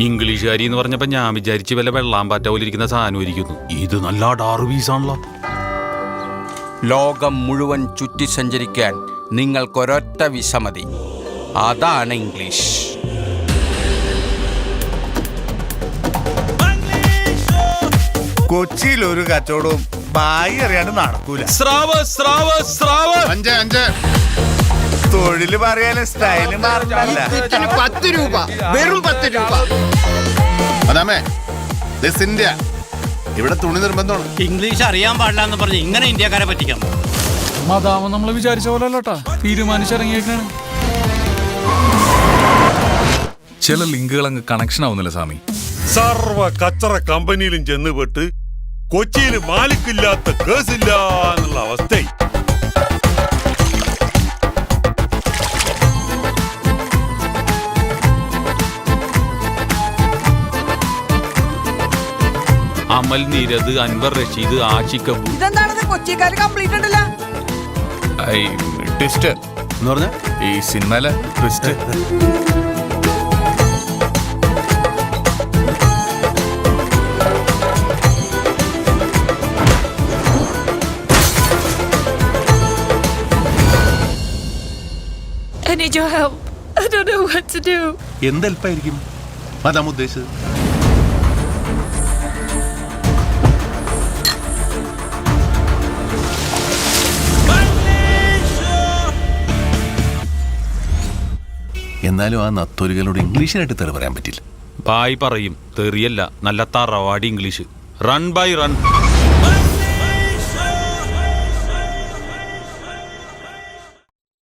ഇംഗ്ലീഷുകാരി എന്ന് പറഞ്ഞപ്പോ ഞാൻ വിചാരിച്ച് വല്ല വെള്ളാൻ പാറ്റ പോലെ ഇരിക്കുന്ന സാധനം ഇരിക്കുന്നു. ഇത് നല്ല ഡാറ് പീസാണല്ലോ. ലോകം മുഴുവൻ ചുറ്റി സഞ്ചരിക്കാൻ നിങ്ങൾക്കൊരൊറ്റ വിസ മതി. അതാണ് ഇംഗ്ലീഷ്. കൊച്ചിയിൽ ഒരു കച്ചവടവും ബായി അറിയാണ്ട് നടക്കൂല. തൊഴില് പറയാനും സ്റ്റൈല് മാറില്ല. 10 രൂപ, വെറും 10 രൂപ. അതാമേ, ഇന്ത്യ, ഇവിടെ തുണി നിർബന്ധമാണ്. ഇംഗ്ലീഷ് അറിയാൻ പാടില്ല എന്ന് പറഞ്ഞ് ഇങ്ങനെ ഇന്ത്യക്കാരെ പറ്റിക്കാം. മതാമ നമ്മള് വിചാരിച്ച പോലെ അല്ലോട്ടാ, തീരുമാനിച്ചിറങ്ങിയേക്കാണ്. ചില ലിങ്കുകൾ അങ്ങ് കണക്ഷൻ ആവുന്നില്ല സ്വാമി. സർവ കച്ചറ കമ്പനിയിലും ചെന്നുപെട്ട് കൊച്ചിയിൽ മാലിക്കില്ലാത്ത കേസില്ല എന്നുള്ള അവസ്ഥ. അമൽ, നീരദ്, അൻവർ, റഷീദ്, ആഷിഖ്, ഇതെന്താണത് കൊച്ചിക്കാര് കംപ്ലീറ്റ് ഉണ്ടല്ലോ. ട്വിസ്റ്റ് എന്ന് പറഞ്ഞ ഈ സിനിമയിലെ twist. I need your help. I don't know what to do. എന്ത് ഹെൽപ്പായിരിക്കും മദാം ഉദ്ദേശിച്ചത്? എന്നാലും ആ നത്തോലികളോട് ഇംഗ്ലീഷിനായിട്ട് തെറി പറയാൻ പറ്റില്ല. ബായ് പറയും, തെറിയല്ല, നല്ല തറവാടി ഇംഗ്ലീഷ്. Run by run.